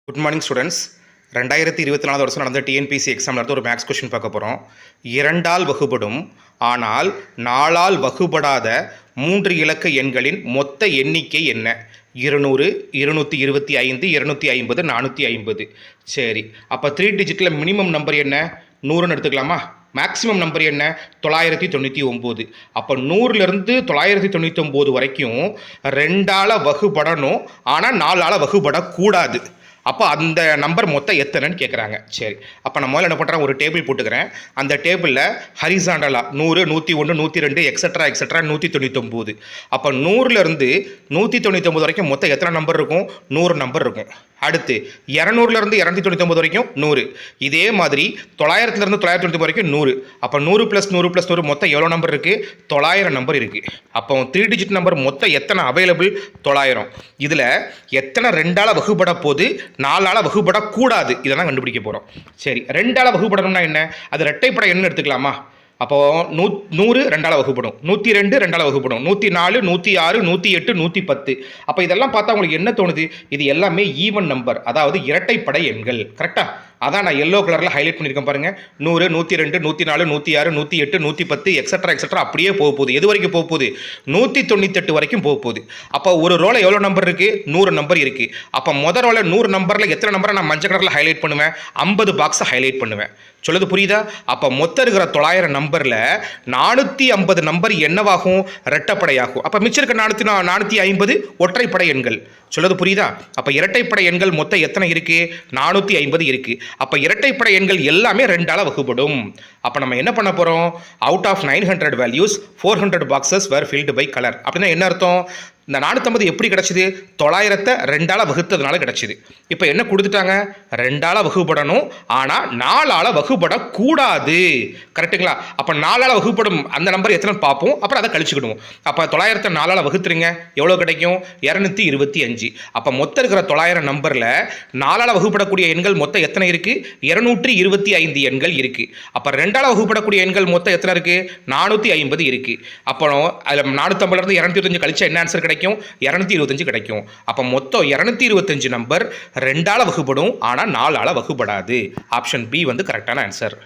Good morning students. 2024 வருஷம் நடந்த TNPSC எக்ஸாமில் இருந்து ஒரு மேக்ஸ் கொஷின் பார்க்க போகிறோம். 2ஆல் வகுபடும் ஆனால் 4ஆல் வகுபடாத 3 இலக்க எண்களின் மொத்த எண்ணிக்கை என்ன? 200, 225, 250, 450. சரி, அப்போ 3 டிஜிட்டில் மினிமம் நம்பர் என்ன? 100ன்னு எடுத்துக்கலாமா? மேக்ஸிமம் நம்பர் என்ன? 999. அப்போ 100லேருந்து 999 வரைக்கும் 2ஆல் வகுபடணும், ஆனால் 4ஆல் வகுபடக்கூடாது. அப்போ அந்த நம்பர் மொத்தம் எத்தனைன்னு கேட்குறாங்க. சரி, அப்போ நான் முதல்ல என்ன பண்ணுறேன், ஒரு டேபிள் போட்டுக்கிறேன். அந்த டேபிளில் ஹரிசாண்டலாக 100, 101, 102 எக்ஸட்ரா 199. அப்போ 100லேருந்து 199 வரைக்கும் மொத்தம் எத்தனை நம்பர் இருக்கும்? 100 நம்பர் இருக்கும். அடுத்து 200லேருந்து 299 வரைக்கும் 100. இதே மாதிரி 900லேருந்து 999 வரைக்கும் 100. அப்போ 100 + 100 + 100 மொத்தம் எவ்வளோ நம்பர் இருக்குது? 900 நம்பர் இருக்குது. அப்போ 3 டிஜிட் நம்பர் மொத்தம் எத்தனை அவைலபிள்? 900. இதில் எத்தனை 2ஆல் வகுபட போது, 4ஆல் வகுபடக்கூடாது, இதெல்லாம் கண்டுபிடிக்க போகிறோம். சரி, 2ஆல் வகுபடணும்னா என்ன? அது இரட்டைப்படை எண்ணு எடுத்துக்கலாமா? அப்போது 100 2ஆல் வகுப்படும், 102 2ஆல் வகுப்படும், 104, 106, 108, 110. அப்போ இதெல்லாம் பார்த்தா உங்களுக்கு என்ன தோணுது? இது எல்லாமே ஈவன் நம்பர், அதாவது இரட்டைப்படை எண்கள். கரெக்டாக? அதான் நான் எல்லோ கலரில் ஹைலைட் பண்ணியிருக்கேன் பாருங்கள். 100, 102, 104, 106, 108, 110 எக்ஸட்ரா அப்படியே போக போகுது. எது வரைக்கும் போக போகுது? 198 வரைக்கும் போக போகுது. அப்போ ஒரு ரோவில் எவ்வளோ நம்பர் இருக்குது? 100 நம்பர் இருக்குது. அப்போ முதல் ரோவில் 100 நம்பரில் எத்தனை நம்பரை நான் மஞ்சள் கலரில் ஹைலைட் பண்ணுவேன்? 50 பாக்ஸை ஹைலைட் பண்ணுவேன். சொல்லுது புரியுதா? அப்போ மொத்தம் இருக்கிற 900 நம்பரில் 450 நம்பர் என்னவாகும்? இரட்டைப்படையாகும். அப்போ மிச்சம் இருக்க 450 ஒற்றைப்படை எண்கள். சொல்லுது புரியுதா? அப்போ இரட்டைப்படை எண்கள் மொத்தம் எத்தனை இருக்குது? 450 இருக்குது. அப்போ இரட்டைப்படை எண்கள் எல்லாமே 2ஆல் வகுப்படும். அப்போ நம்ம என்ன பண்ண போகிறோம்? Out of 900 values 400 boxes were filled by colour. அப்படின்னா என்ன அர்த்தம்? இந்த 450 எப்படி கிடச்சிது? 900 2ஆல் வகுத்ததுனால கிடச்சிது. இப்போ என்ன கொடுத்துட்டாங்க? 2ஆல் வகுப்படணும், ஆனால் 4ஆல் வகுப்படக்கூடாது. கரெக்டுங்களா? அப்போ 4ஆல் வகுப்படும் அந்த நம்பர் எத்தனை பார்ப்போம், அப்புறம் அதை கழிச்சுக்கிடுவோம். அப்போ 900 4ஆல் வகுத்துருங்க, எவ்வளோ கிடைக்கும்? 225. அப்போ மொத்தம் இருக்கிற 900 நம்பரில் 4ஆல் வகுப்படக்கூடிய எண்கள் மொத்தம் எத்தனை இருக்குது? 225 எண்கள் இருக்குது. அப்போ 2ஆல் வகுப்படக்கூடிய எண்கள் மொத்தம் எத்தனை இருக்குது? 450 இருக்குது. அப்புறம் அதில் 450லேருந்து 225 கழிச்சா என்ன ஆன்சர் கிடைக்கும்? 225 கிடைக்கும். அப்போ மொத்தம் 225 நம்பர் 2ஆல் வகுப்படும், ஆனால் 4ஆல் வகுப்படாது. ஆப்ஷன் பி வந்து கரெக்டான ஆன்சர்.